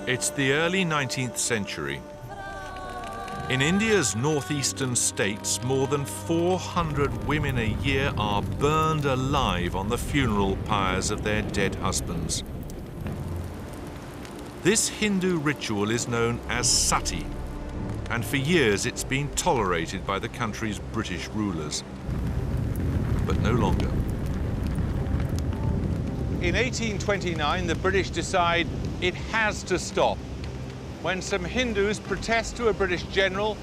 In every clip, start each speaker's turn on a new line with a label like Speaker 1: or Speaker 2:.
Speaker 1: It's the early 19th century. In India's northeastern states, more than 400 women a year are burned alive on the funeral pyres of their dead husbands. This Hindu ritual is known as sati, and for years it's been tolerated by the country's British rulers. But no longer.
Speaker 2: In 1829, the British decide it has to stop. When some Hindus protest to a British general,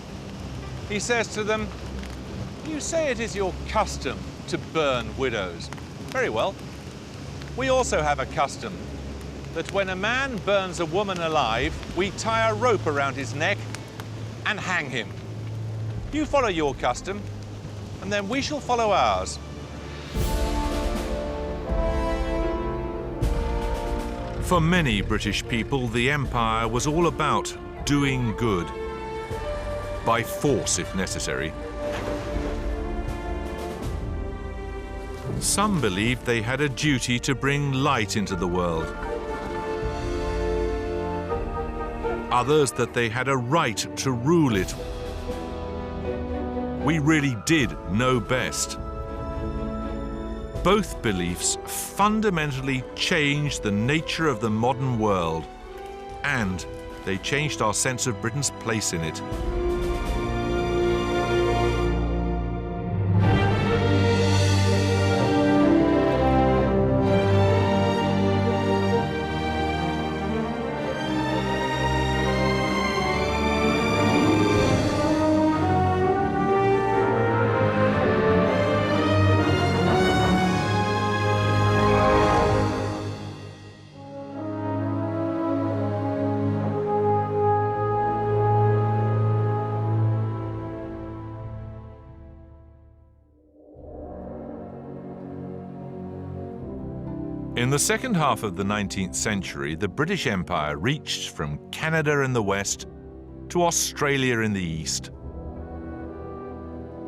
Speaker 2: he says to them, "You say it is your custom to burn widows. Very well. We also have a custom that when a man burns a woman alive, we tie a rope around his neck and hang him. You follow your custom, and then we shall follow ours."
Speaker 1: For many British people, the empire was all about doing good, by force if necessary. Some believed they had a duty to bring light into the world. Others that they had a right to rule it. We really did know best. Both beliefs fundamentally changed the nature of the modern world, and they changed our sense of Britain's place in it. In the second half of the 19th century, the British Empire reached from Canada in the west to Australia in the east.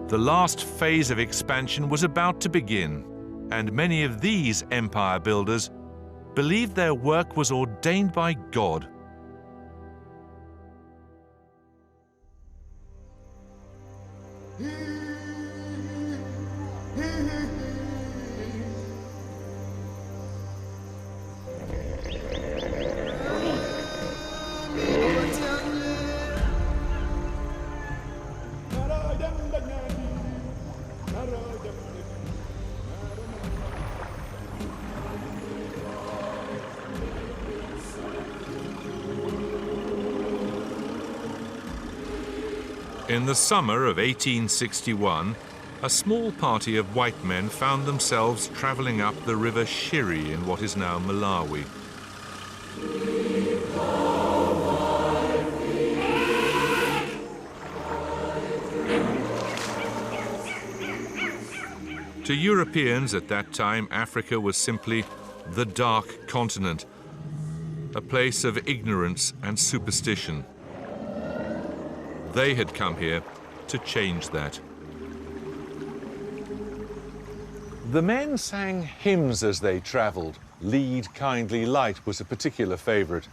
Speaker 1: The last phase of expansion was about to begin, and many of these empire builders believed their work was ordained by God. In the summer of 1861, a small party of white men found themselves travelling up the river Shiri in what is now Malawi. To Europeans at that time, Africa was simply the Dark Continent, a place of ignorance and superstition. They had come here to change that.
Speaker 2: The men sang hymns as they travelled. Lead, Kindly Light was a particular favourite.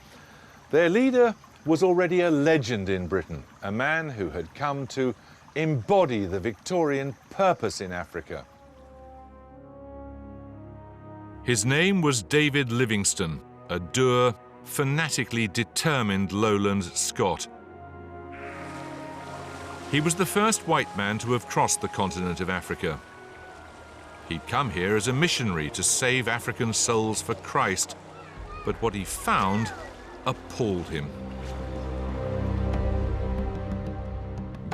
Speaker 2: Their leader was already a legend in Britain, a man who had come to embody the Victorian purpose in Africa.
Speaker 1: His name was David Livingstone, a dour, fanatically determined lowland Scot. He was the first white man to have crossed the continent of Africa. He'd come here as a missionary to save African souls for Christ, but what he found appalled him.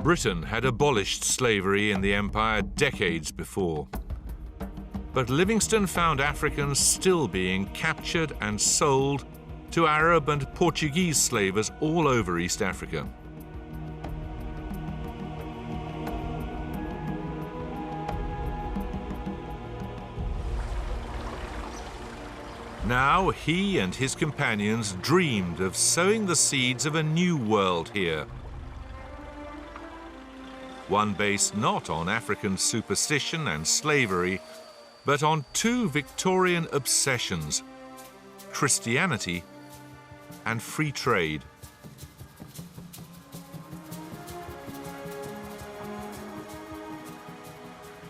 Speaker 1: Britain had abolished slavery in the empire decades before. But Livingstone found Africans still being captured and sold to Arab and Portuguese slavers all over East Africa. Now he and his companions dreamed of sowing the seeds of a new world here. One based not on African superstition and slavery, but on two Victorian obsessions: Christianity and free trade.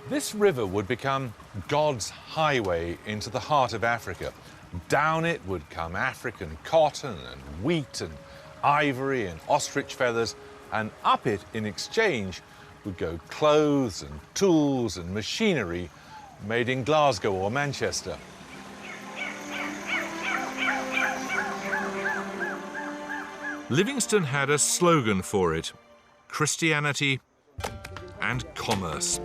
Speaker 2: This river would become God's highway into the heart of Africa. Down it would come African cotton and wheat and ivory and ostrich feathers, and up it, in exchange, would go clothes and tools and machinery made in Glasgow or Manchester.
Speaker 1: Livingstone had a slogan for it: Christianity and commerce.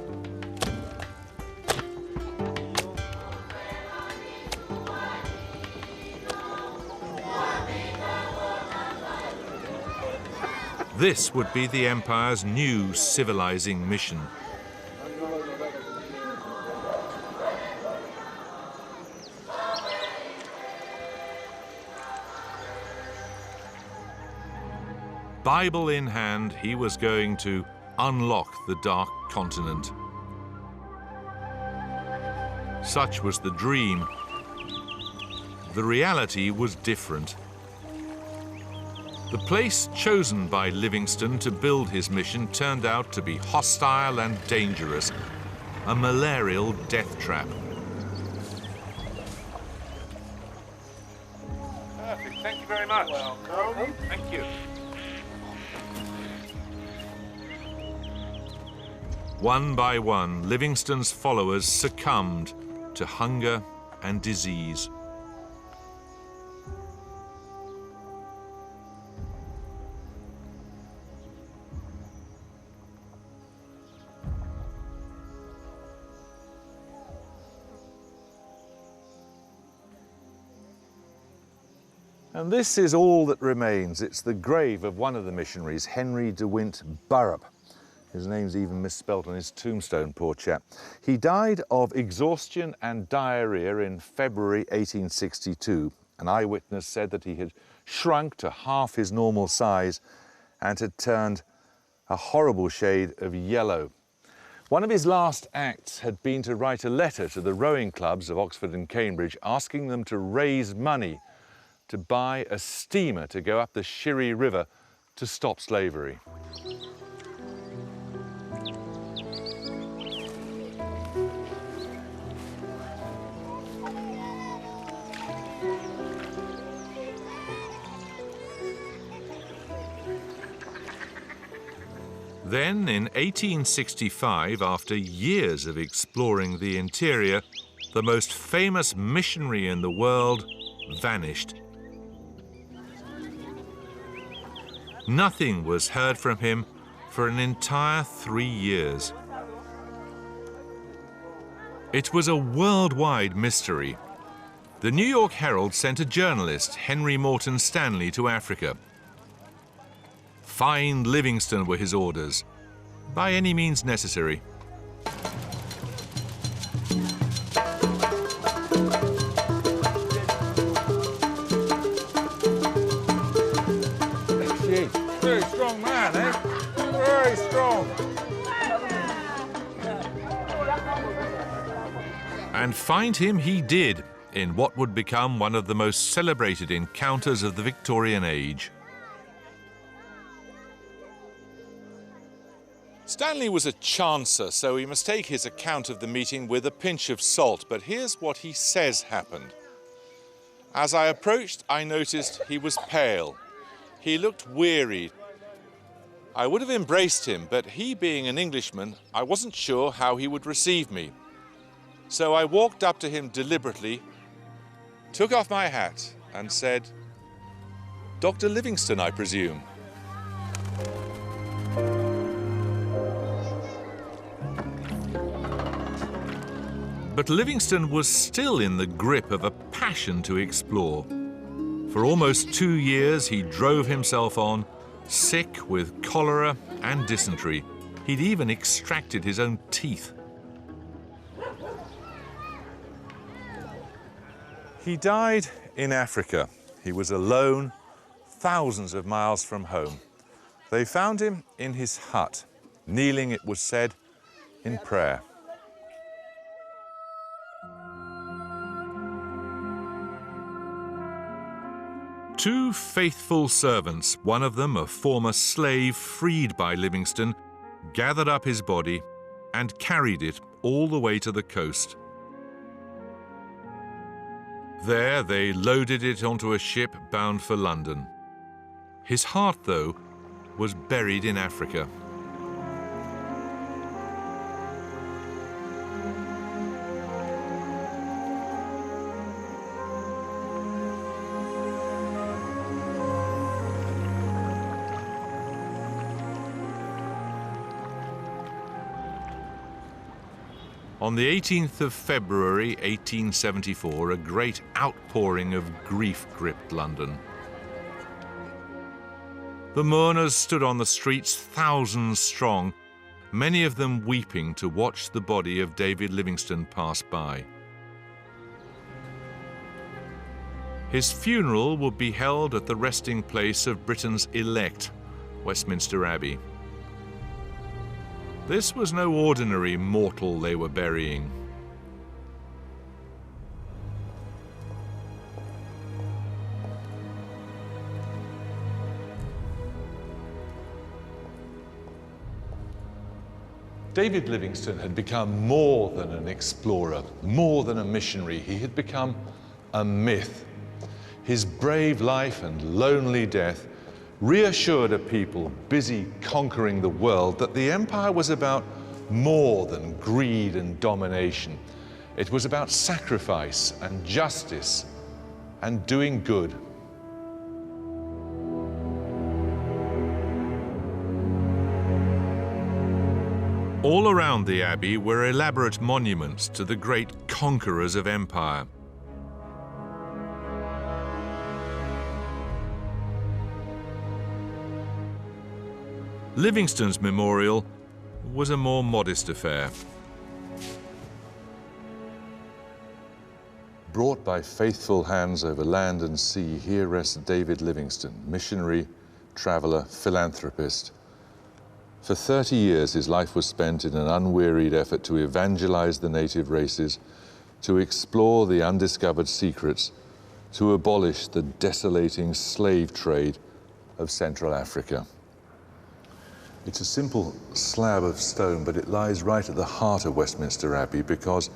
Speaker 1: This would be the empire's new civilizing mission. Bible in hand, he was going to unlock the dark continent. Such was the dream. The reality was different. The place chosen by Livingstone to build his mission turned out to be hostile and dangerous, a malarial death trap.
Speaker 2: Perfect. Thank you very much. Welcome. Thank you.
Speaker 1: One by one, Livingstone's followers succumbed to hunger and disease.
Speaker 2: And this is all that remains. It's the grave of one of the missionaries, Henry de Wint Burrup. His name's even misspelt on his tombstone, poor chap. He died of exhaustion and diarrhea in February 1862. An eyewitness said that he had shrunk to half his normal size and had turned a horrible shade of yellow. One of his last acts had been to write a letter to the rowing clubs of Oxford and Cambridge asking them to raise money to buy a steamer to go up the Shiri River to stop slavery.
Speaker 1: Then, in 1865, after years of exploring the interior, the most famous missionary in the world vanished. Nothing was heard from him for an entire 3 years. It was a worldwide mystery. The New York Herald sent a journalist, Henry Morton Stanley, to Africa. Find Livingstone were his orders, by any means necessary.
Speaker 2: Very strong man, eh? Very strong.
Speaker 1: And find him he did, in what would become one of the most celebrated encounters of the Victorian age.
Speaker 2: Stanley was a chancer, so we must take his account of the meeting with a pinch of salt, but here's what he says happened. As I approached, I noticed he was pale. He looked wearied. I would have embraced him, but he being an Englishman, I wasn't sure how he would receive me. So I walked up to him deliberately, took off my hat and said, "Dr. Livingstone, I presume?"
Speaker 1: But Livingstone was still in the grip of a passion to explore. For almost 2 years, he drove himself on, sick with cholera and dysentery. He'd even extracted his own teeth.
Speaker 2: He died in Africa. He was alone, thousands of miles from home. They found him in his hut, kneeling, it was said, in prayer.
Speaker 1: 2 faithful servants, one of them a former slave freed by Livingstone, gathered up his body and carried it all the way to the coast. There they loaded it onto a ship bound for London. His heart, though, was buried in Africa. On the 18th of February 1874, a great outpouring of grief gripped London. The mourners stood on the streets, thousands strong, many of them weeping to watch the body of David Livingstone pass by. His funeral would be held at the resting place of Britain's elect, Westminster Abbey. This was no ordinary mortal they were burying.
Speaker 2: David Livingstone had become more than an explorer, more than a missionary. He had become a myth. His brave life and lonely death reassured a people busy conquering the world that the empire was about more than greed and domination. It was about sacrifice and justice and doing good.
Speaker 1: All around the abbey were elaborate monuments to the great conquerors of empire. Livingstone's memorial was a more modest affair.
Speaker 2: Brought by faithful hands over land and sea, here rests David Livingstone, missionary, traveler, philanthropist. For 30 years, his life was spent in an unwearied effort to evangelize the native races, to explore the undiscovered secrets, to abolish the desolating slave trade of Central Africa. It's a simple slab of stone, but it lies right at the heart of Westminster Abbey because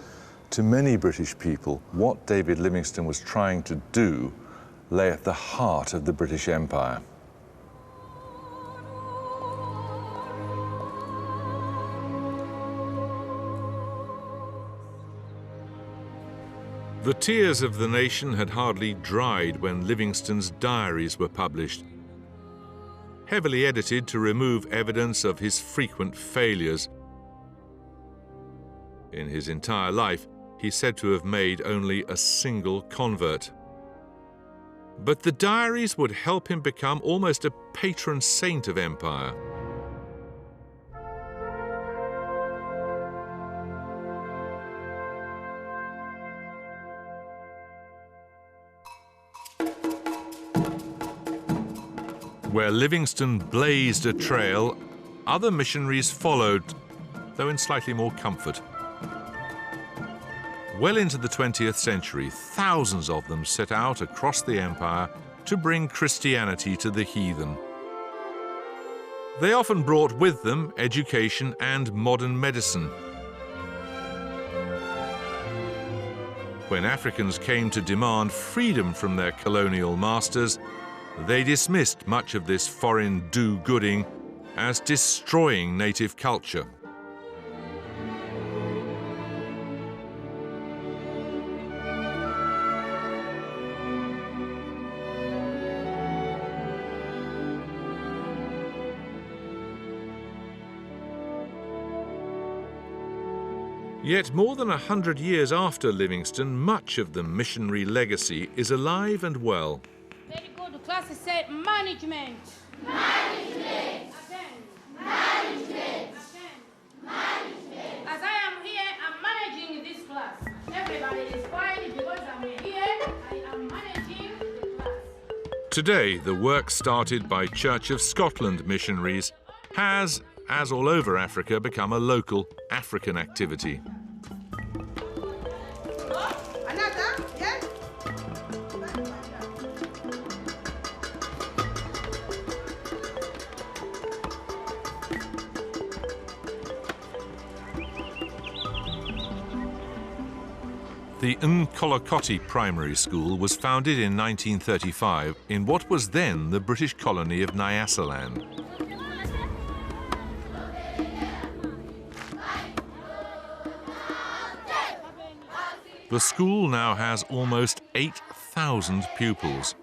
Speaker 2: to many British people, what David Livingstone was trying to do lay at the heart of the British Empire.
Speaker 1: The tears of the nation had hardly dried when Livingstone's diaries were published, heavily edited to remove evidence of his frequent failures. In his entire life, he's said to have made only a single convert. But the diaries would help him become almost a patron saint of empire. Where Livingstone blazed a trail, other missionaries followed, though in slightly more comfort. Well into the 20th century, thousands of them set out across the empire to bring Christianity to the heathen. They often brought with them education and modern medicine. When Africans came to demand freedom from their colonial masters, they dismissed much of this foreign do-gooding as destroying native culture. Yet more than 100 years after Livingstone, much of the missionary legacy is alive and well.
Speaker 3: Very good. Class said management.
Speaker 4: Management.
Speaker 3: Again.
Speaker 4: Management.
Speaker 3: Again.
Speaker 4: Management.
Speaker 3: As I am here, I'm managing this class. Everybody is fine because I'm here. I am managing the class.
Speaker 1: Today, the work started by Church of Scotland missionaries has, as all over Africa, become a local African activity. The Nkolokoti Primary School was founded in 1935 in what was then the British colony of Nyasaland. The school now has almost 8,000 pupils.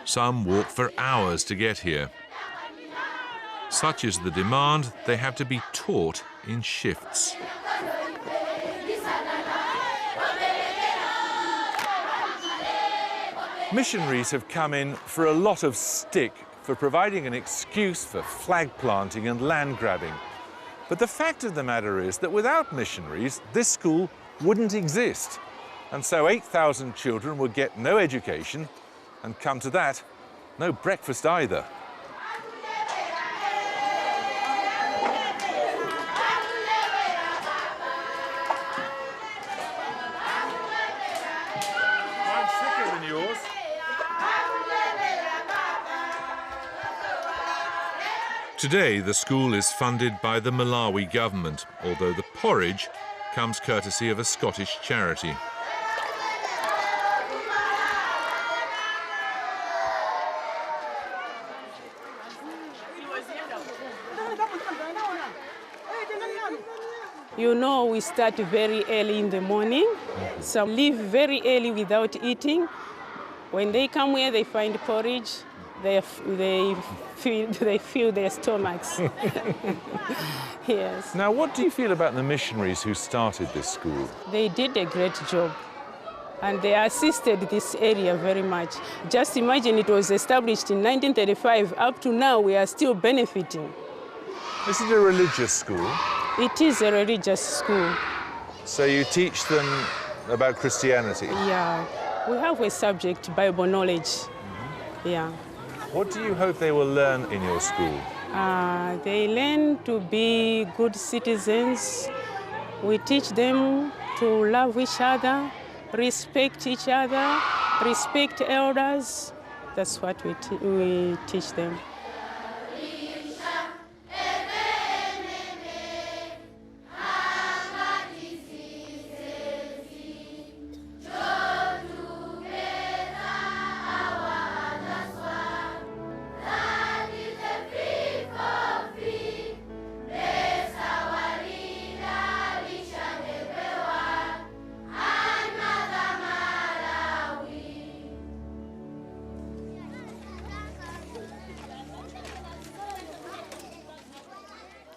Speaker 1: Some walk for hours to get here. Such is the demand, they have to be taught in shifts.
Speaker 2: Missionaries have come in for a lot of stick for providing an excuse for flag planting and land grabbing. But the fact of the matter is that without missionaries, this school wouldn't exist. And so 8,000 children would get no education, and come to that, no breakfast either.
Speaker 1: Mine's thicker than yours. Today, the school is funded by the Malawi government, although the porridge comes courtesy of a Scottish charity.
Speaker 5: You know, we start very early in the morning. Some leave very early without eating. When they come here, they find porridge. They fill their stomachs. Yes.
Speaker 2: Now, what do you feel about the missionaries who started this school?
Speaker 5: They did a great job. And they assisted this area very much. Just imagine it was established in 1935. Up to now, we are still benefiting.
Speaker 2: This is a religious school.
Speaker 5: It is a religious school.
Speaker 2: So you teach them about Christianity?
Speaker 5: Yeah. We have a subject, Bible knowledge. Yeah.
Speaker 2: What do you hope they will learn in your school?
Speaker 5: They learn to be good citizens. We teach them to love each other, respect each other, respect elders. That's what we teach them.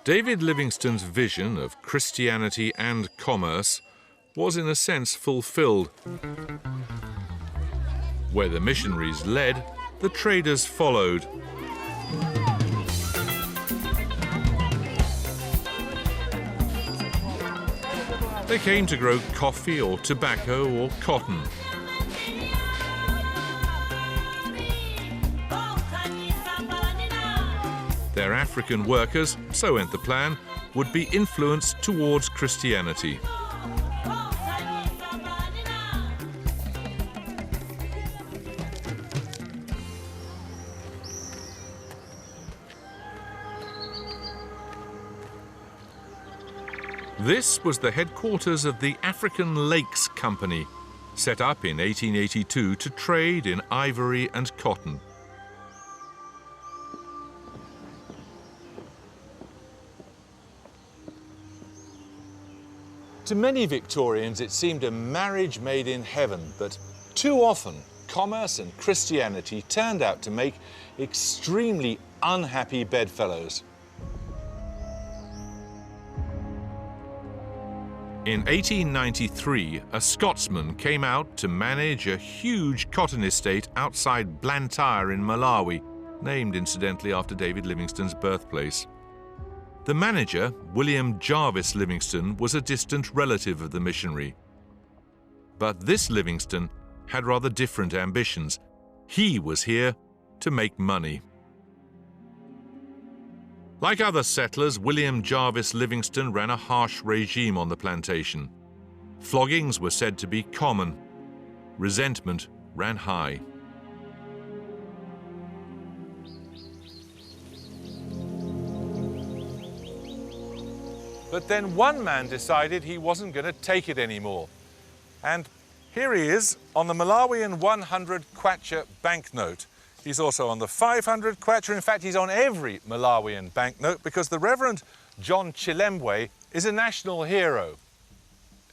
Speaker 1: David Livingstone's vision of Christianity and commerce was in a sense fulfilled. Where the missionaries led, the traders followed. They came to grow coffee or tobacco or cotton. Their African workers, so went the plan, would be influenced towards Christianity. This was the headquarters of the African Lakes Company, set up in 1882 to trade in ivory and cotton.
Speaker 2: To many Victorians, it seemed a marriage made in heaven, but too often, commerce and Christianity turned out to make extremely unhappy bedfellows.
Speaker 1: In 1893, a Scotsman came out to manage a huge cotton estate outside Blantyre in Malawi, named incidentally after David Livingstone's birthplace. The manager, William Jarvis Livingstone, was a distant relative of the missionary. But this Livingstone had rather different ambitions. He was here to make money. Like other settlers, William Jarvis Livingstone ran a harsh regime on the plantation. Floggings were said to be common. Resentment ran high.
Speaker 2: But then one man decided he wasn't going to take it anymore. And here he is on the Malawian 100 kwacha banknote. He's also on the 500 kwacha. In fact, he's on every Malawian banknote because the Reverend John Chilembwe is a national hero.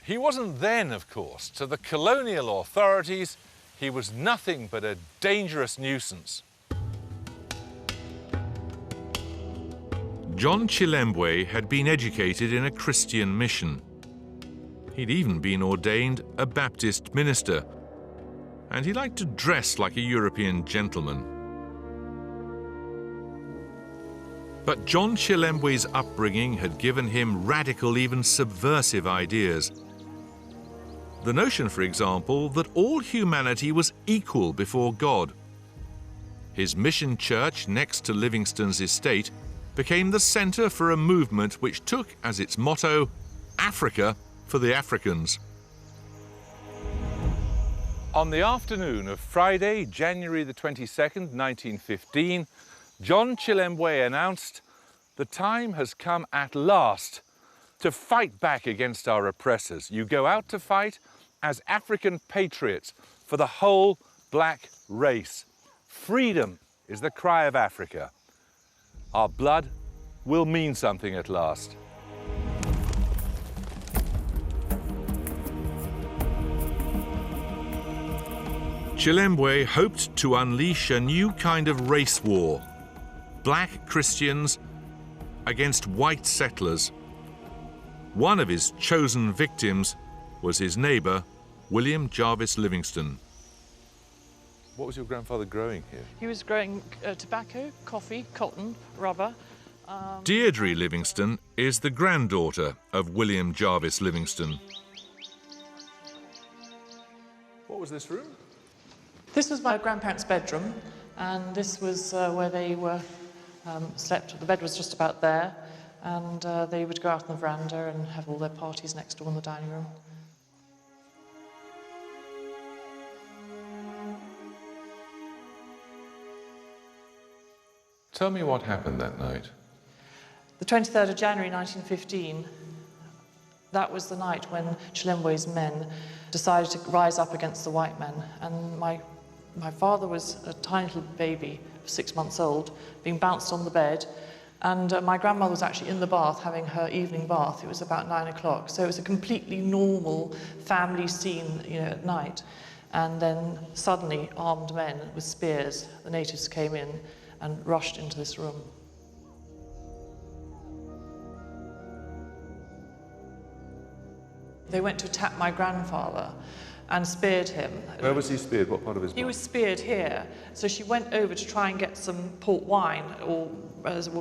Speaker 2: He wasn't then, of course. To the colonial authorities, he was nothing but a dangerous nuisance.
Speaker 1: John Chilembwe had been educated in a Christian mission. He'd even been ordained a Baptist minister, and he liked to dress like a European gentleman. But John Chilembwe's upbringing had given him radical, even subversive ideas. The notion, for example, that all humanity was equal before God. His mission church next to Livingstone's estate became the centre for a movement which took as its motto, Africa for the Africans.
Speaker 2: On the afternoon of Friday, January the 22nd, 1915, John Chilembwe announced, "The time has come at last to fight back against our oppressors. You go out to fight as African patriots for the whole black race. Freedom is the cry of Africa. Our blood will mean something at last."
Speaker 1: Chilembwe hoped to unleash a new kind of race war. Black Christians against white settlers. One of his chosen victims was his neighbour, William Jarvis Livingstone.
Speaker 2: What was your grandfather growing here?
Speaker 6: He was growing tobacco, coffee, cotton, rubber.
Speaker 1: Deirdre Livingstone is the granddaughter of William Jarvis Livingstone.
Speaker 2: What was this room?
Speaker 6: This was my grandparents' bedroom, and this was where they were slept. The bed was just about there, and they would go out on the veranda and have all their parties next door in the dining room.
Speaker 2: Tell me what happened that night.
Speaker 6: The 23rd of January 1915, that was the night when Chilembwe's men decided to rise up against the white men. And my father was a tiny little baby, 6 months old, being bounced on the bed. And my grandmother was actually in the bath having her evening bath. It was about 9 o'clock. So it was a completely normal family scene, at night. And then suddenly armed men with spears, the natives came in and rushed into this room. They went to attack my grandfather and speared him.
Speaker 2: Where was he speared? What part of his body?
Speaker 6: He was speared here. So she went over to try and get some port wine or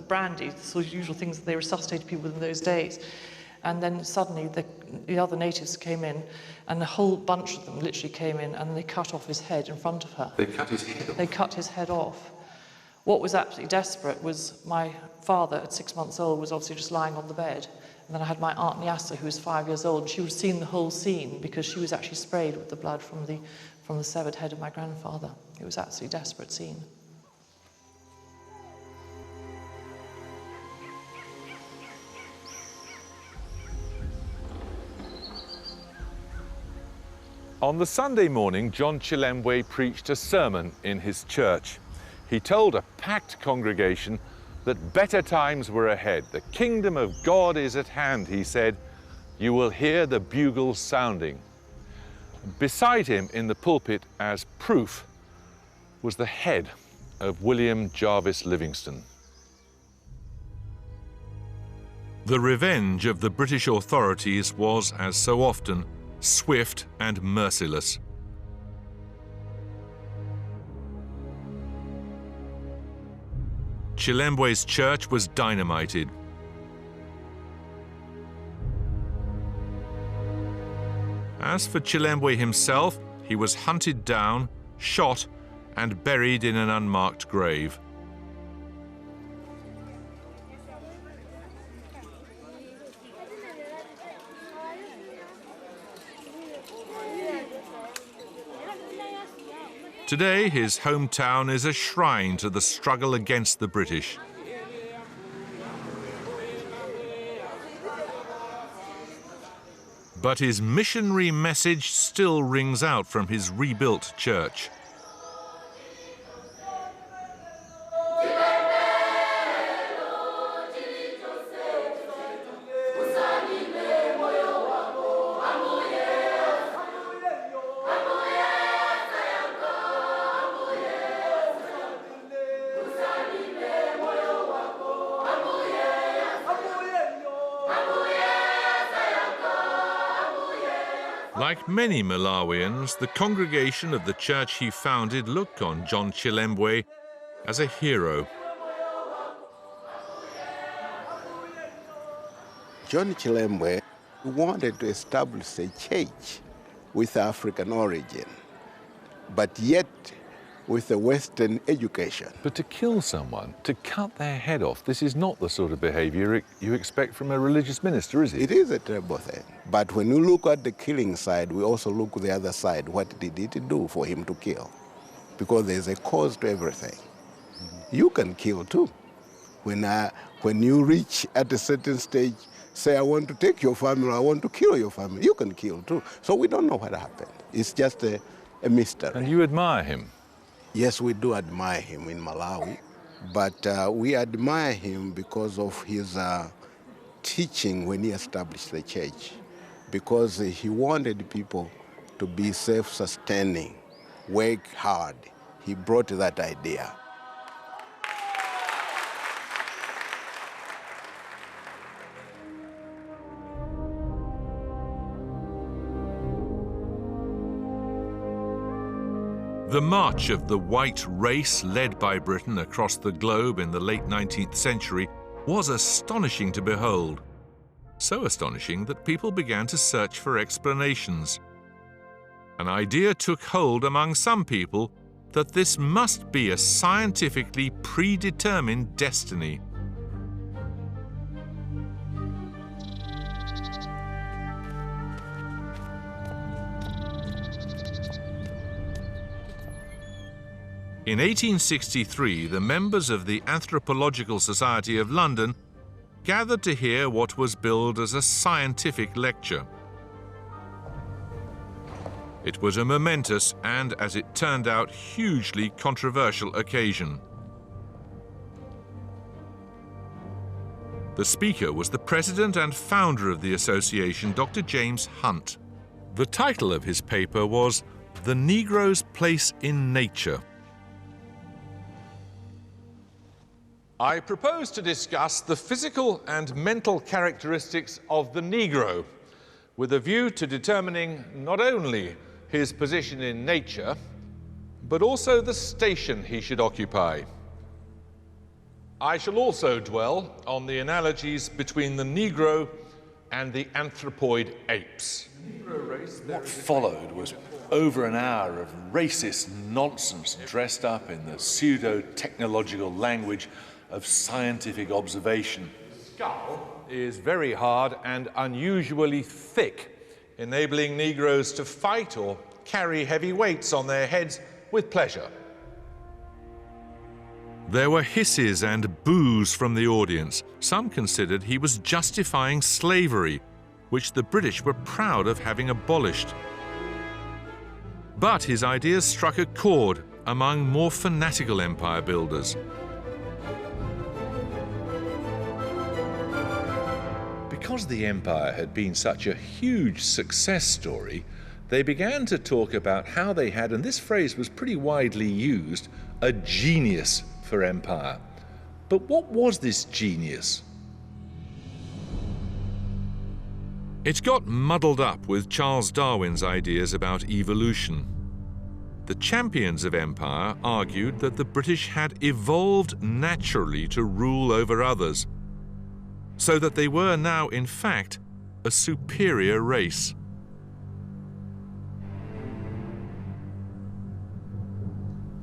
Speaker 6: brandy, the sort of usual things that they resuscitated people in those days. And then suddenly the other natives came in, and a whole bunch of them literally came in, and they cut off his head in front of her.
Speaker 2: They cut his head off?
Speaker 6: They cut his head off. What was absolutely desperate was my father, at 6 months old, was obviously just lying on the bed. And then I had my Aunt Nyassa, who was 5 years old, and she would have seen the whole scene because she was actually sprayed with the blood from the severed head of my grandfather. It was an absolutely desperate scene.
Speaker 2: On the Sunday morning, John Chilembwe preached a sermon in his church. He told a packed congregation that better times were ahead. The kingdom of God is at hand, he said. You will hear the bugles sounding. Beside him in the pulpit as proof was the head of William Jarvis Livingstone.
Speaker 1: The revenge of the British authorities was, as so often, swift and merciless. Chilembwe's church was dynamited. As for Chilembwe himself, he was hunted down, shot, and buried in an unmarked grave. Today, his hometown is a shrine to the struggle against the British. But his missionary message still rings out from his rebuilt church. Like many Malawians, the congregation of the church he founded looked on John Chilembwe as a hero.
Speaker 7: John Chilembwe wanted to establish a church with African origin, but yet with a Western education.
Speaker 2: But to kill someone, to cut their head off, this is not the sort of behaviour you expect from a religious minister, is it?
Speaker 7: It is a terrible thing. But when you look at the killing side, we also look at the other side. What did it do for him to kill? Because there's a cause to everything. You can kill too. When you reach at a certain stage, say, I want to take your family, I want to kill your family, you can kill too. So we don't know what happened. It's just a mystery.
Speaker 2: And you admire him?
Speaker 7: Yes, we do admire him in Malawi, but we admire him because of his teaching when he established the church, because he wanted people to be self-sustaining, work hard. He brought that idea.
Speaker 1: The march of the white race led by Britain across the globe in the late 19th century was astonishing to behold. So astonishing that people began to search for explanations. An idea took hold among some people that this must be a scientifically predetermined destiny. In 1863, the members of the Anthropological Society of London gathered to hear what was billed as a scientific lecture. It was a momentous and, as it turned out, hugely controversial occasion. The speaker was the president and founder of the association, Dr. James Hunt. The title of his paper was "The Negro's Place in Nature."
Speaker 2: I propose to discuss the physical and mental characteristics of the Negro, with a view to determining not only his position in nature, but also the station he should occupy. I shall also dwell on the analogies between the Negro and the anthropoid apes.
Speaker 8: What followed was over an hour of racist nonsense dressed up in the pseudo-technological language of scientific observation.
Speaker 2: The skull is very hard and unusually thick, enabling Negroes to fight or carry heavy weights on their heads with pleasure.
Speaker 1: There were hisses and boos from the audience. Some considered he was justifying slavery, which the British were proud of having abolished. But his ideas struck a chord among more fanatical empire builders.
Speaker 2: Because the empire had been such a huge success story, they began to talk about how they had, and this phrase was pretty widely used, a genius for empire. But what was this genius?
Speaker 1: It got muddled up with Charles Darwin's ideas about evolution. The champions of empire argued that the British had evolved naturally to rule over others, so that they were now, in fact, a superior race.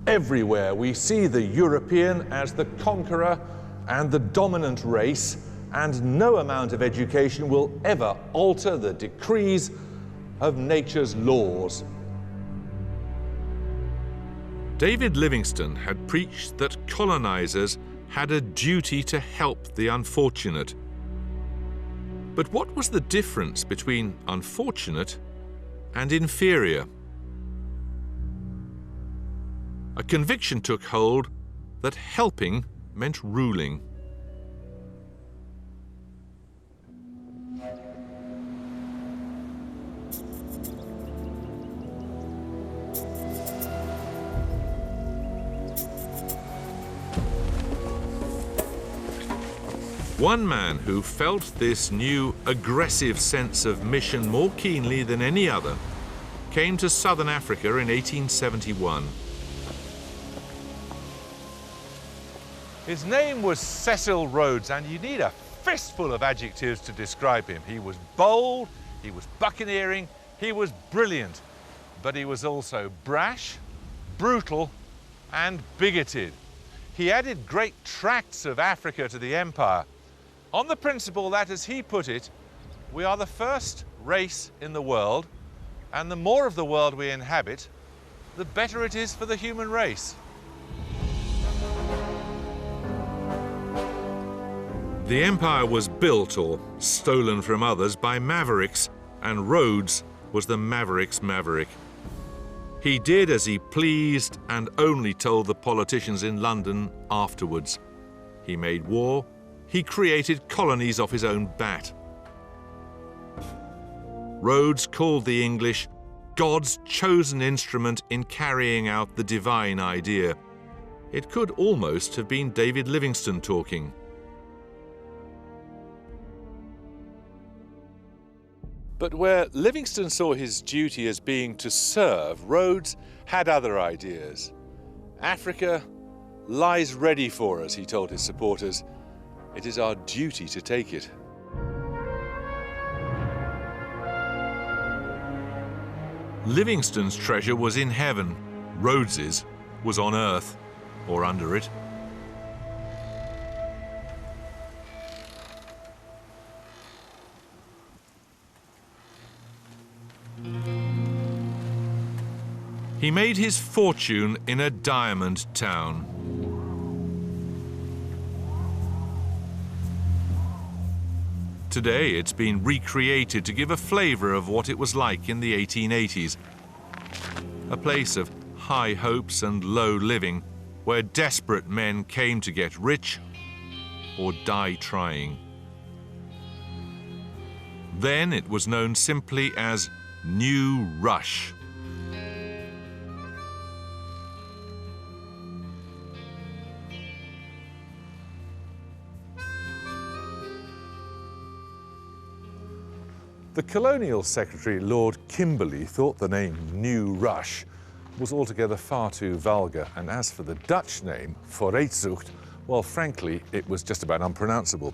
Speaker 2: Everywhere we see the European as the conqueror and the dominant race, and no amount of education will ever alter the decrees of nature's laws.
Speaker 1: David Livingstone had preached that colonizers had a duty to help the unfortunate. But what was the difference between unfortunate and inferior? A conviction took hold that helping meant ruling. One man who felt this new aggressive sense of mission more keenly than any other came to southern Africa in 1871.
Speaker 2: His name was Cecil Rhodes, and you need a fistful of adjectives to describe him. He was bold, he was buccaneering, he was brilliant, but he was also brash, brutal, and bigoted. He added great tracts of Africa to the empire, on the principle that, as he put it, we are the first race in the world, and the more of the world we inhabit, the better it is for the human race.
Speaker 1: The empire was built or stolen from others by mavericks, and Rhodes was the maverick's maverick. He did as he pleased and only told the politicians in London afterwards. He made war. He created colonies off his own bat. Rhodes called the English God's chosen instrument in carrying out the divine idea. It could almost have been David Livingstone talking.
Speaker 2: But where Livingstone saw his duty as being to serve, Rhodes had other ideas. Africa lies ready for us, he told his supporters. It is our duty to take it.
Speaker 1: Livingstone's treasure was in heaven. Rhodes's was on earth, or under it. He made his fortune in a diamond town. Today it's been recreated to give a flavour of what it was like in the 1880s. A place of high hopes and low living, where desperate men came to get rich or die trying. Then it was known simply as New Rush.
Speaker 2: The Colonial Secretary, Lord Kimberley, thought the name New Rush was altogether far too vulgar, and as for the Dutch name, Vooruitzicht, well, frankly, it was just about unpronounceable.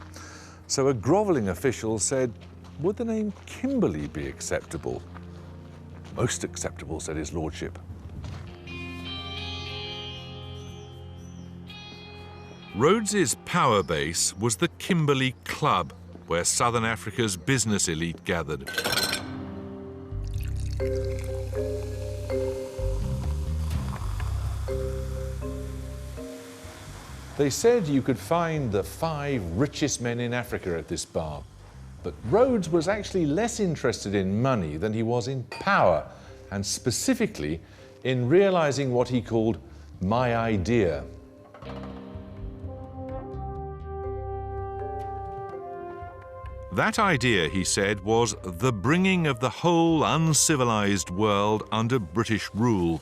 Speaker 2: So a grovelling official said, would the name Kimberley be acceptable? Most acceptable, said his lordship.
Speaker 1: Rhodes's power base was the Kimberley Club, where Southern Africa's business elite gathered.
Speaker 2: They said you could find the 5 richest men in Africa at this bar. But Rhodes was actually less interested in money than he was in power, and specifically in realizing what he called my idea.
Speaker 1: That idea, he said, was the bringing of the whole uncivilized world under British rule,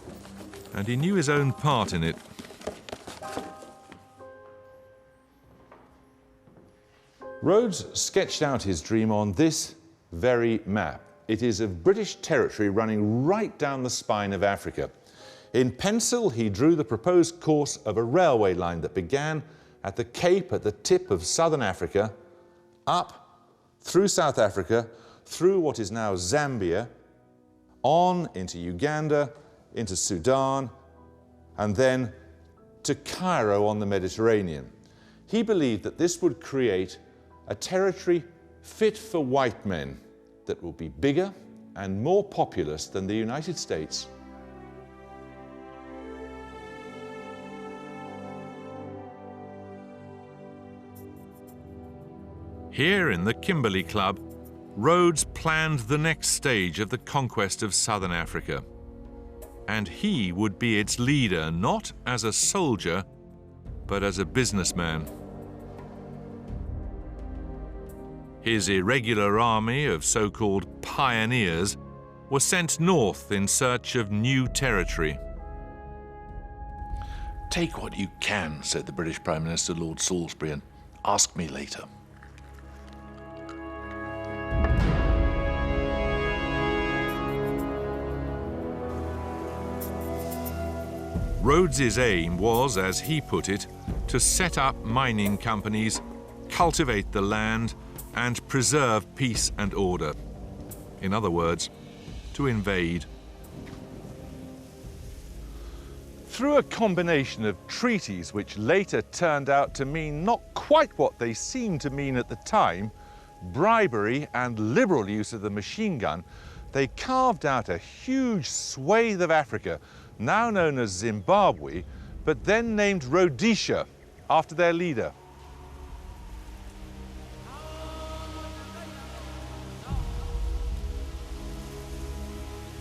Speaker 1: and he knew his own part in it.
Speaker 2: Rhodes sketched out his dream on this very map. It is of British territory running right down the spine of Africa. In pencil, he drew the proposed course of a railway line that began at the Cape at the tip of southern Africa, up through South Africa, through what is now Zambia, on into Uganda, into Sudan, and then to Cairo on the Mediterranean. He believed that this would create a territory fit for white men that will be bigger and more populous than the United States.
Speaker 1: Here in the Kimberley Club, Rhodes planned the next stage of the conquest of southern Africa. And he would be its leader, not as a soldier, but as a businessman. His irregular army of so-called pioneers was sent north in search of new territory.
Speaker 8: Take what you can, said the British Prime Minister Lord Salisbury, and ask me later.
Speaker 1: Rhodes's aim was, as he put it, to set up mining companies, cultivate the land, and preserve peace and order. In other words, to invade.
Speaker 2: Through a combination of treaties which later turned out to mean not quite what they seemed to mean at the time, bribery and liberal use of the machine gun, they carved out a huge swathe of Africa, now known as Zimbabwe, but then named Rhodesia after their leader.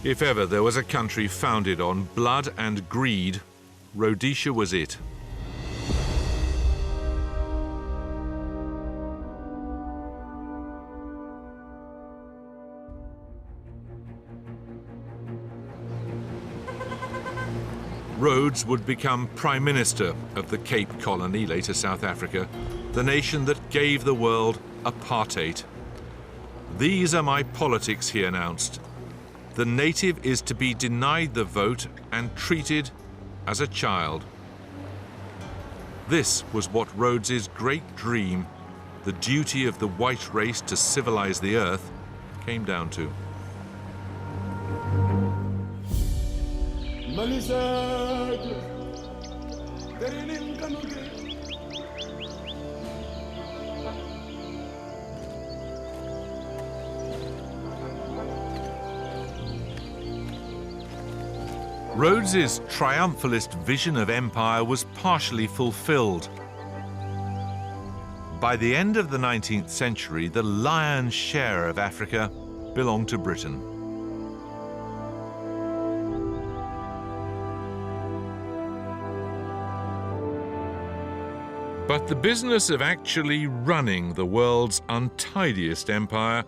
Speaker 1: If ever there was a country founded on blood and greed, Rhodesia was it. Rhodes would become Prime Minister of the Cape Colony, later South Africa, the nation that gave the world apartheid. "These are my politics," he announced. "The native is to be denied the vote and treated as a child." This was what Rhodes's great dream, the duty of the white race to civilize the earth, came down to. Rhodes's triumphalist vision of empire was partially fulfilled. By the end of the 19th century, the lion's share of Africa belonged to Britain. But the business of actually running the world's untidiest empire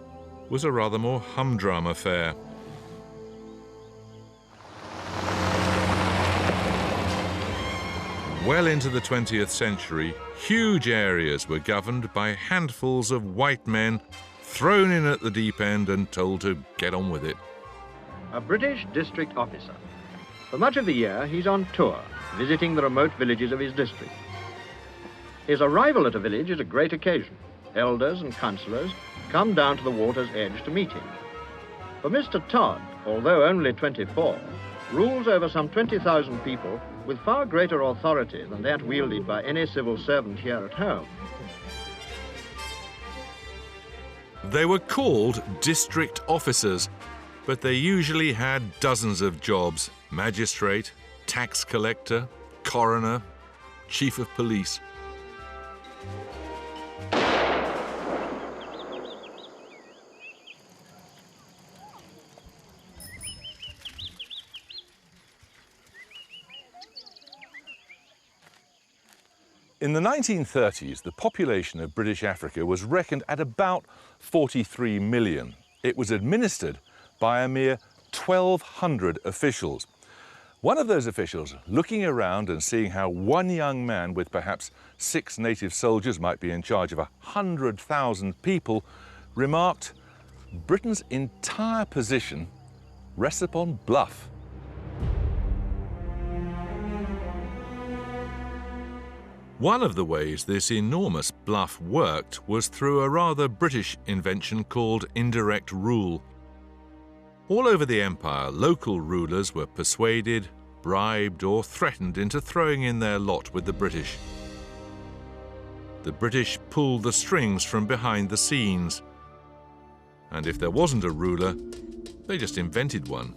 Speaker 1: was a rather more humdrum affair. Well into the 20th century, huge areas were governed by handfuls of white men thrown in at the deep end and told to get on with it.
Speaker 9: A British district officer. For much of the year, he's on tour, visiting the remote villages of his district. His arrival at a village is a great occasion. Elders and councillors come down to the water's edge to meet him. For Mr. Todd, although only 24, rules over some 20,000 people with far greater authority than that wielded by any civil servant here at home.
Speaker 1: They were called district officers, but they usually had dozens of jobs: magistrate, tax collector, coroner, chief of police.
Speaker 2: In the 1930s, the population of British Africa was reckoned at about 43 million. It was administered by a mere 1,200 officials. One of those officials, looking around and seeing how one young man with perhaps 6 native soldiers might be in charge of 100,000 people, remarked, "Britain's entire position rests upon bluff."
Speaker 1: One of the ways this enormous bluff worked was through a rather British invention called indirect rule. All over the empire, local rulers were persuaded, bribed, or threatened into throwing in their lot with the British. The British pulled the strings from behind the scenes. And if there wasn't a ruler, they just invented one.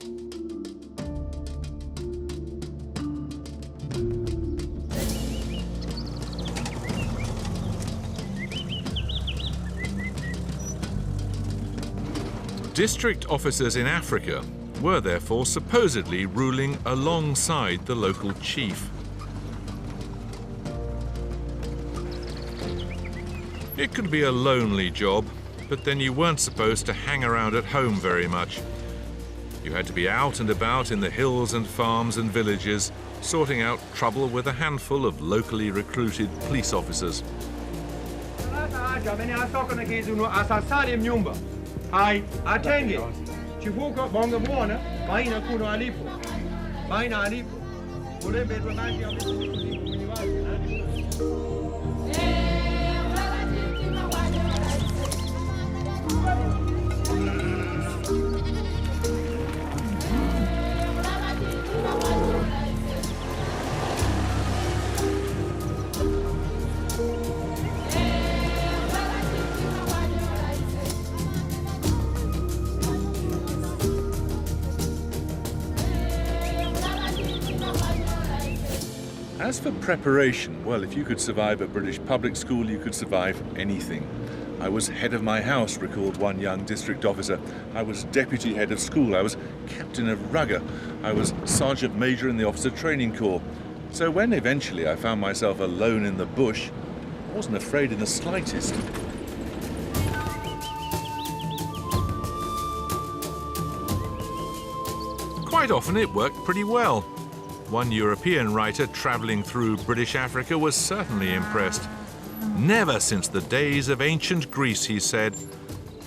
Speaker 1: District officers in Africa were therefore supposedly ruling alongside the local chief. It could be a lonely job, but then you weren't supposed to hang around at home very much. You had to be out and about in the hills and farms and villages, sorting out trouble with a handful of locally recruited police officers.
Speaker 8: As for preparation, well, if you could survive a British public school, you could survive anything. I was head of my house, recalled one young district officer. I was deputy head of school. I was captain of rugger. I was sergeant major in the officer training corps. So when eventually I found myself alone in the bush, I wasn't afraid in the slightest.
Speaker 1: Quite often it worked pretty well. One European writer travelling through British Africa was certainly impressed. Never since the days of ancient Greece, he said,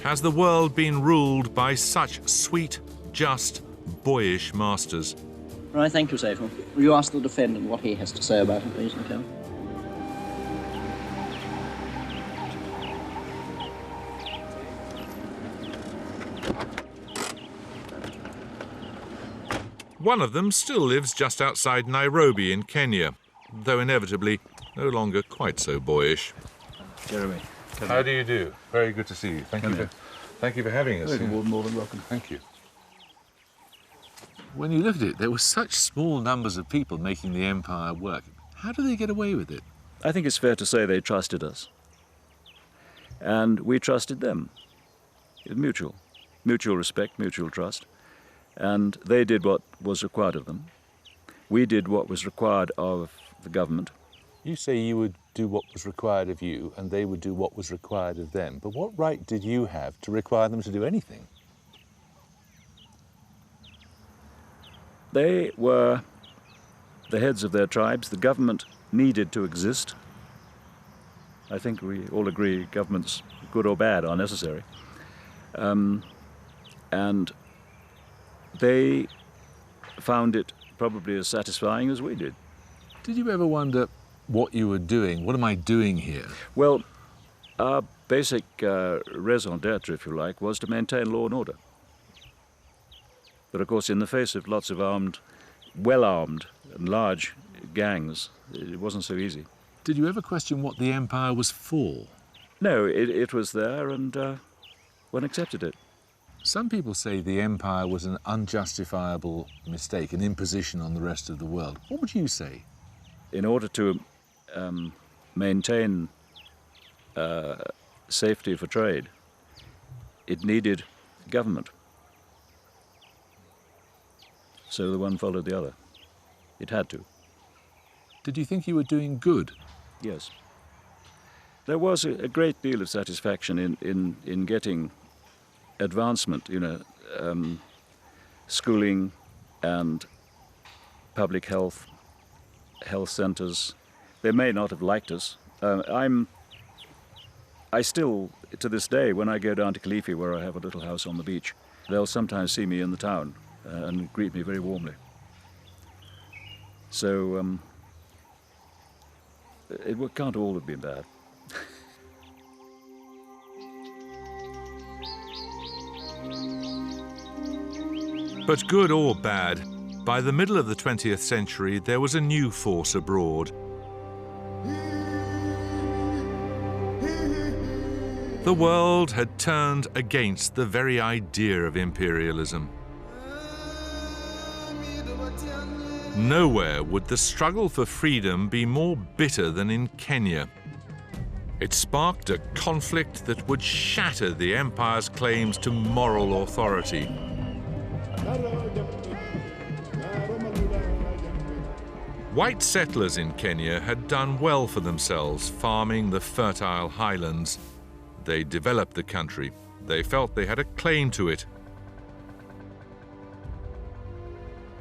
Speaker 1: has the world been ruled by such sweet, just, boyish masters.
Speaker 10: Right, thank you, Cecil. Will you ask the defendant what he has to say about it, please, Lieutenant?
Speaker 1: One of them still lives just outside Nairobi in Kenya, though inevitably no longer quite so boyish.
Speaker 11: Jeremy.
Speaker 8: How do you do? Very good to see you. Thank you for having us.
Speaker 11: More than welcome.
Speaker 8: Thank you.
Speaker 1: When you look at it, there were such small numbers of people making the empire work. How do they get away with it?
Speaker 11: I think it's fair to say they trusted us. And we trusted them. Mutual respect, mutual trust. And they did what was required of them. We did what was required of the government.
Speaker 8: You say you would do what was required of you and they would do what was required of them. But what right did you have to require them to do anything?
Speaker 11: They were the heads of their tribes. The government needed to exist. I think we all agree governments, good or bad, are necessary. And they found it probably as satisfying as we did.
Speaker 8: Did you ever wonder what you were doing? What am I doing here?
Speaker 11: Well, our basic raison d'etre, if you like, was to maintain law and order. But of course, in the face of lots of well-armed and large gangs, it wasn't so easy.
Speaker 8: Did you ever question what the empire was for?
Speaker 11: No, it was there and one accepted it.
Speaker 8: Some people say the empire was an unjustifiable mistake, an imposition on the rest of the world. What would you say?
Speaker 11: In order to maintain safety for trade, it needed government. So the one followed the other. It had to.
Speaker 8: Did you think you were doing good?
Speaker 11: Yes. There was a great deal of satisfaction in getting advancement, schooling and public health centers. They may not have liked us. I still, to this day, when I go down to Kilifi, where I have a little house on the beach, they'll sometimes see me in the town and greet me very warmly. So it can't all have been bad.
Speaker 1: But good or bad, by the middle of the 20th century, there was a new force abroad. The world had turned against the very idea of imperialism. Nowhere would the struggle for freedom be more bitter than in Kenya. It sparked a conflict that would shatter the empire's claims to moral authority. White settlers in Kenya had done well for themselves farming the fertile highlands. They developed the country. They felt they had a claim to it.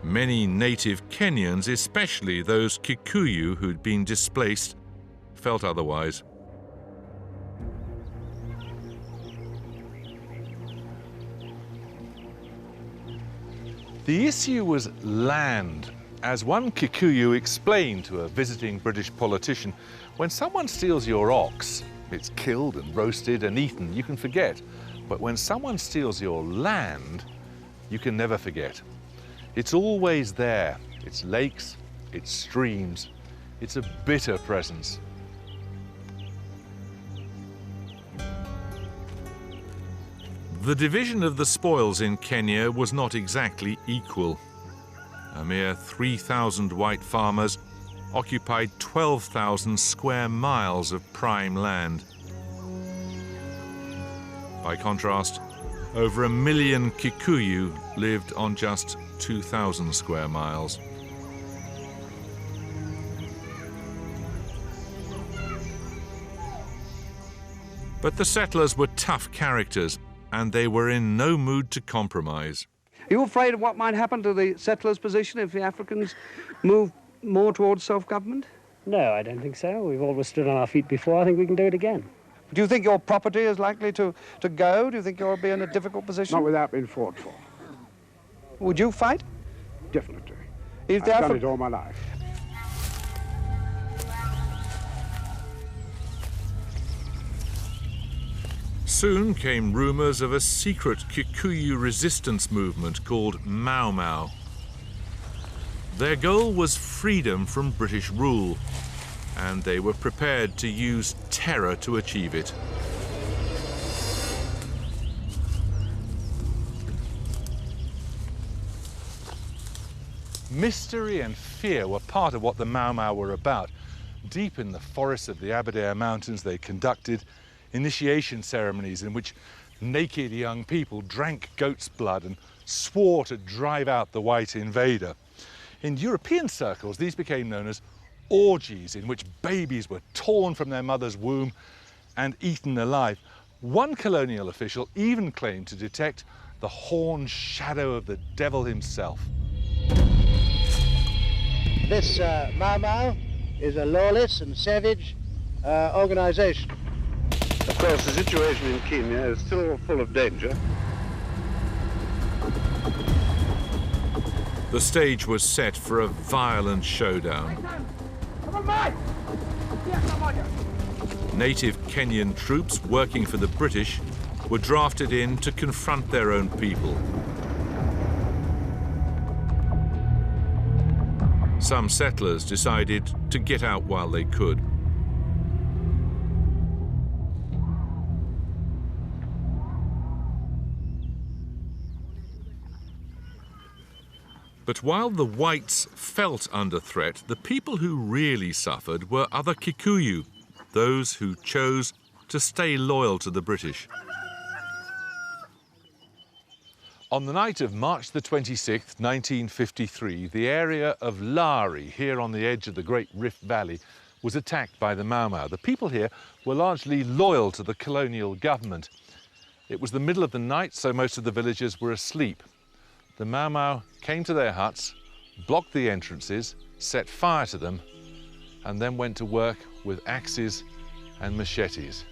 Speaker 1: Many native Kenyans, especially those Kikuyu who'd been displaced, felt otherwise.
Speaker 2: The issue was land. As one Kikuyu explained to a visiting British politician, when someone steals your ox, it's killed and roasted and eaten, you can forget. But when someone steals your land, you can never forget. It's always there. It's lakes, it's streams. It's a bitter presence.
Speaker 1: The division of the spoils in Kenya was not exactly equal. A mere 3,000 white farmers occupied 12,000 square miles of prime land. By contrast, over 1 million Kikuyu lived on just 2,000 square miles. But the settlers were tough characters, and they were in no mood to compromise.
Speaker 12: Are you afraid of what might happen to the settlers' position if the Africans move more towards self-government?
Speaker 13: No, I don't think so. We've always stood on our feet before. I think we can do it again.
Speaker 12: Do you think your property is likely to go? Do you think you'll be in a difficult position?
Speaker 14: Not without being fought for.
Speaker 12: Would you fight?
Speaker 14: Definitely.
Speaker 12: If
Speaker 14: I've done it all my life.
Speaker 1: Soon came rumors of a secret Kikuyu resistance movement called Mau Mau. Their goal was freedom from British rule, and they were prepared to use terror to achieve it.
Speaker 2: Mystery and fear were part of what the Mau Mau were about. Deep in the forests of the Aberdare Mountains, they conducted initiation ceremonies in which naked young people drank goat's blood and swore to drive out the white invader. In European circles, these became known as orgies, in which babies were torn from their mother's womb and eaten alive. One colonial official even claimed to detect the horned shadow of the devil himself.
Speaker 15: This Mau Mau is a lawless and savage organization.
Speaker 14: Of course, the situation in Kenya is still full of danger.
Speaker 1: The stage was set for a violent showdown. Native Kenyan troops working for the British were drafted in to confront their own people. Some settlers decided to get out while they could. But while the whites felt under threat, the people who really suffered were other Kikuyu, those who chose to stay loyal to the British.
Speaker 2: On the night of March the 26th, 1953, the area of Lari, here on the edge of the Great Rift Valley, was attacked by the Mau Mau. The people here were largely loyal to the colonial government. It was the middle of the night, so most of the villagers were asleep. The Mau Mau came to their huts, blocked the entrances, set fire to them, and then went to work with axes and machetes.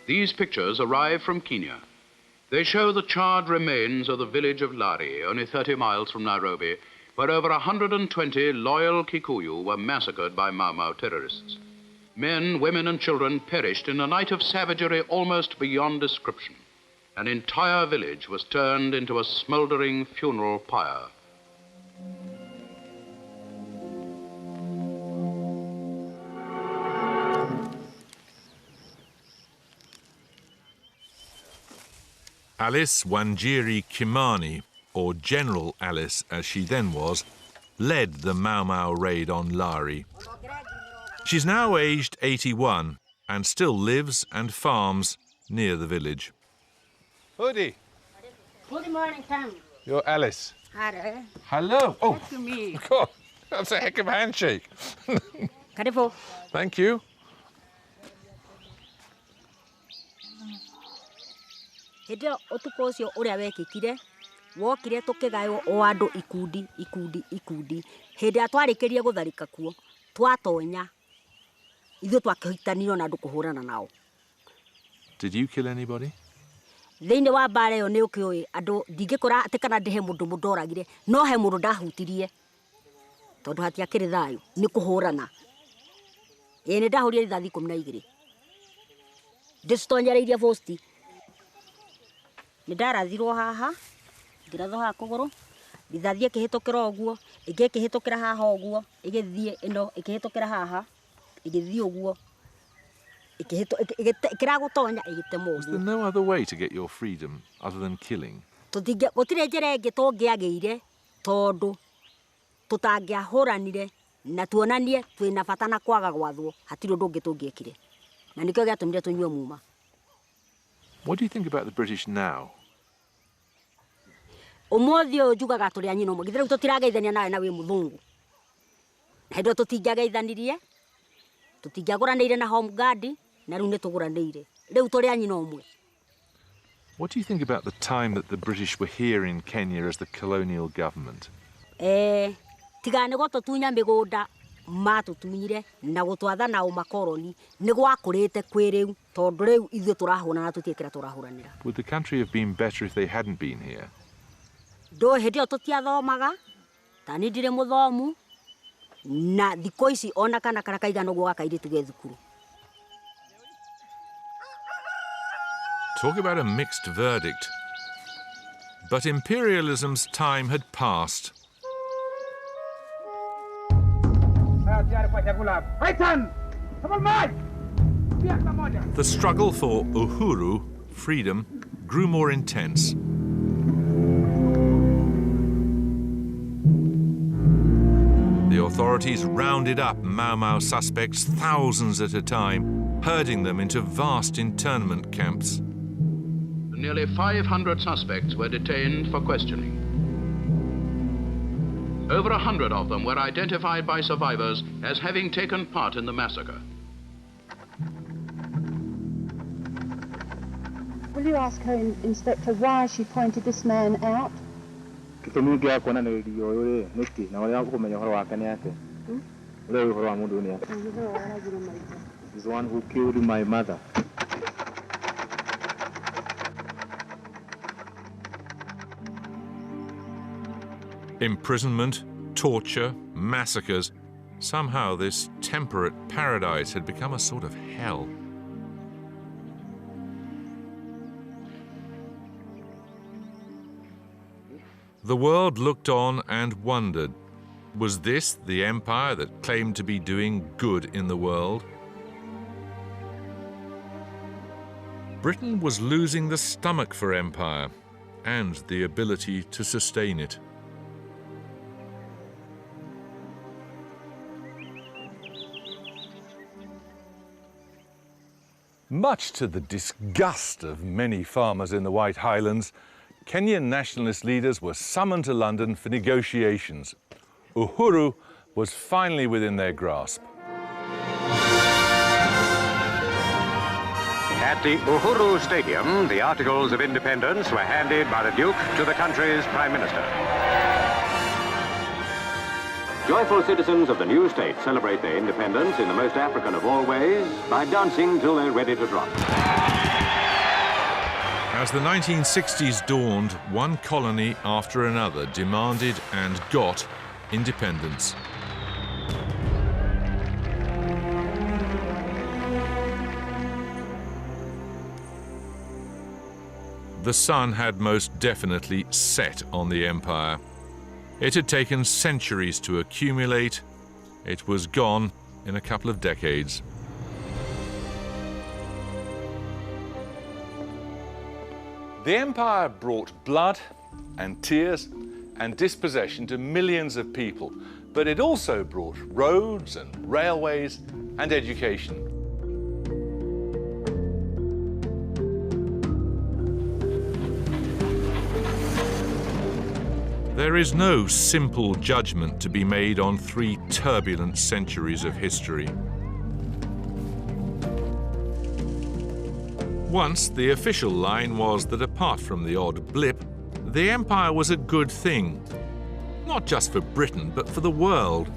Speaker 16: These pictures arrive from Kenya. They show the charred remains of the village of Lari, only 30 miles from Nairobi, where over 120 loyal Kikuyu were massacred by Mau Mau terrorists. Men, women and children perished in a night of savagery almost beyond description. An entire village was turned into a smoldering funeral pyre.
Speaker 1: Alice Wanjiri Kimani, or General Alice as she then was, led the Mau Mau raid on Lari. She's now aged 81 and still lives and farms near the village.
Speaker 2: Hoodie,
Speaker 3: Good morning, Tom.
Speaker 2: you're Alice.
Speaker 3: Hello.
Speaker 2: Hello. Oh,
Speaker 3: Nice to meet you.
Speaker 2: God, that's a heck of a handshake.
Speaker 3: Careful.
Speaker 2: Thank you.
Speaker 17: Hĩndĩ ĩyo ũtukũ ũcio ũrĩa wekĩkire wokire tũkĩgaywo o andũ ikundi ikundi. Hĩndĩ ĩrĩa twarĩkĩrie gũtharĩka kuo twatonya ithuĩ twakĩhitanirwo na andũ kũhũrana nao.
Speaker 1: Did you kill anybody?
Speaker 17: Thĩinĩ wa mbara ĩyo nĩ ũkĩũĩ andũ ndingĩkora atĩ kana ndĩhe mũndũ ndoragire no he mũndũ ndahutirie tondũ hatiakĩrĩ thayũ nĩ kũhũrana. Ĩĩ nĩ ndahũrire rithathi 12 ndĩcitonyereirie posti. Nĩ ndarathirwo haha ngĩrathwo haha kũgũrũ rithathi ĩkĩhĩtũkĩra ũguo ĩngĩ ĩkĩhĩtũkĩra haha ũguo ĩgĩthiĩ ĩno ĩkĩhĩtũkĩra haha ĩgĩthiĩ ũguo ĩkĩragũtonya ĩgĩtemwo.
Speaker 1: Was there no other way to get your freedom other than killing?
Speaker 17: Gũtirĩ njĩra ĩngĩ tũngĩagĩire tondũ tũtangĩahũranire na tuonanie twĩna bata na kwaga gwathwo hatirĩ ũndũ ũngĩ tũngĩekire na nĩkĩo gĩatũmire tũnyue muma.
Speaker 1: What do you think about the British now?
Speaker 17: Ũmũthĩ ũyũ njugaga tũrĩ a nyina ũmwe githĩ rĩu tũtirageithania nawe na wĩ mũthũngũ. Hĩndĩ ĩyo tũtingĩageithanirie tũtingĩagũranĩire na home guard na rĩu nĩ tũgũranĩire rĩu tũrĩ a nyina ũmwe.
Speaker 1: What do you think about the time that the British were here in Kenya as the colonial government?
Speaker 17: Tiga nĩ gũtũtunya mĩgũnda matũtunyire na gũtwatha na ũmakoroni nĩ gwakũrĩte kwĩ rĩu tondũ rĩu ithuĩ tũrahũrana na tũtiĩkĩra tũrahũranĩra.
Speaker 1: Would the country have been better if they hadn't been here?
Speaker 17: Ndũ hĩndĩ ĩyo tũtiathomaga ta niĩ ndirĩ mũthomu na thikũ ici ona kana kaigana ũguo gakairĩtu ge thukuru.
Speaker 1: Talk about a mixed verdict. But imperialism's time had passed. The struggle for uhuru, freedom, grew more intense. The authorities rounded up Mau Mau suspects thousands at a time, herding them into vast internment camps.
Speaker 16: Nearly 500 suspects were detained for questioning. Over 100 of them were identified by survivors as having taken part in the massacre.
Speaker 18: Will you ask her, Inspector, why she pointed this man out?
Speaker 19: He's the one who killed my mother.
Speaker 1: Imprisonment, torture, massacres. Somehow this temperate paradise had become a sort of hell. The world looked on and wondered, was this the empire that claimed to be doing good in the world? Britain was losing the stomach for empire and the ability to sustain it.
Speaker 2: Much to the disgust of many farmers in the White Highlands, Kenyan nationalist leaders were summoned to London for negotiations. Uhuru was finally within their grasp.
Speaker 20: At the Uhuru Stadium, the Articles of Independence were handed by the Duke to the country's Prime Minister. Joyful citizens of the new state celebrate their independence in the most African of all ways by dancing till they're ready to drop.
Speaker 1: As the 1960s dawned, one colony after another demanded and got independence. The sun had most definitely set on the empire. It had taken centuries to accumulate. It was gone in a couple of decades.
Speaker 2: The empire brought blood and tears and dispossession to millions of people, but it also brought roads and railways and education.
Speaker 1: There is no simple judgment to be made on 3 turbulent centuries of history. Once, the official line was that apart from the odd blip, the empire was a good thing, not just for Britain, but for the world.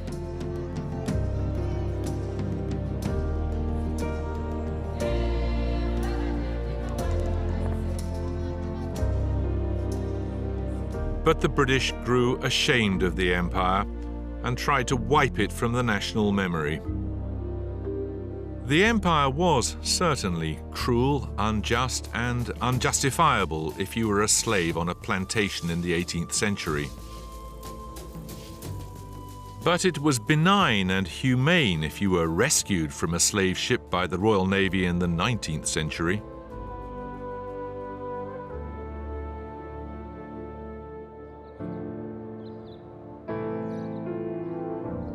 Speaker 1: But the British grew ashamed of the empire and tried to wipe it from the national memory. The empire was certainly cruel, unjust, and unjustifiable if you were a slave on a plantation in the 18th century. But it was benign and humane if you were rescued from a slave ship by the Royal Navy in the 19th century.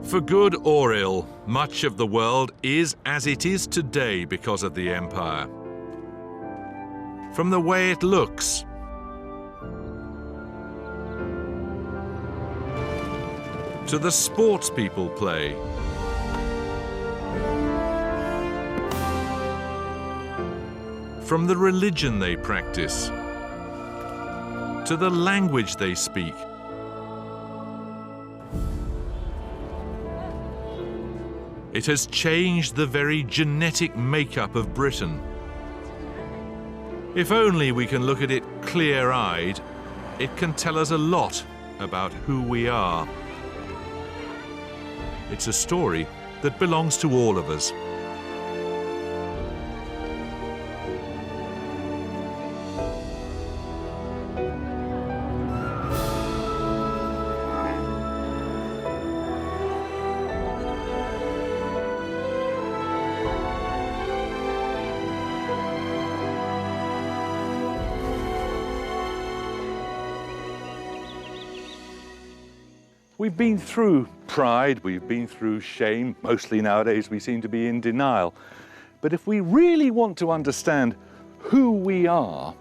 Speaker 1: For good or ill, much of the world is as it is today because of the empire. From the way it looks, to the sports people play, from the religion they practice, to the language they speak, it has changed the very genetic makeup of Britain. If only we can look at it clear-eyed, it can tell us a lot about who we are. It's a story that belongs to all of us.
Speaker 2: We've been through pride, we've been through shame. Mostly nowadays we seem to be in denial. But if we really want to understand who we are,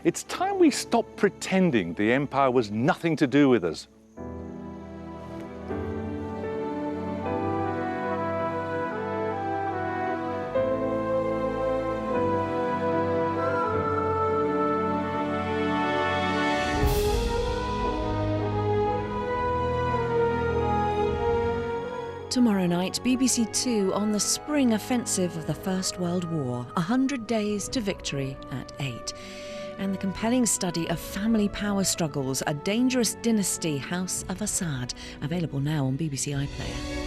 Speaker 2: it's time we stop pretending the empire was nothing to do with us.
Speaker 21: Tomorrow night, BBC Two on the spring offensive of the First World War, 100 Days to Victory at 8. And the compelling study of family power struggles, A Dangerous Dynasty, House of Assad, available now on BBC iPlayer.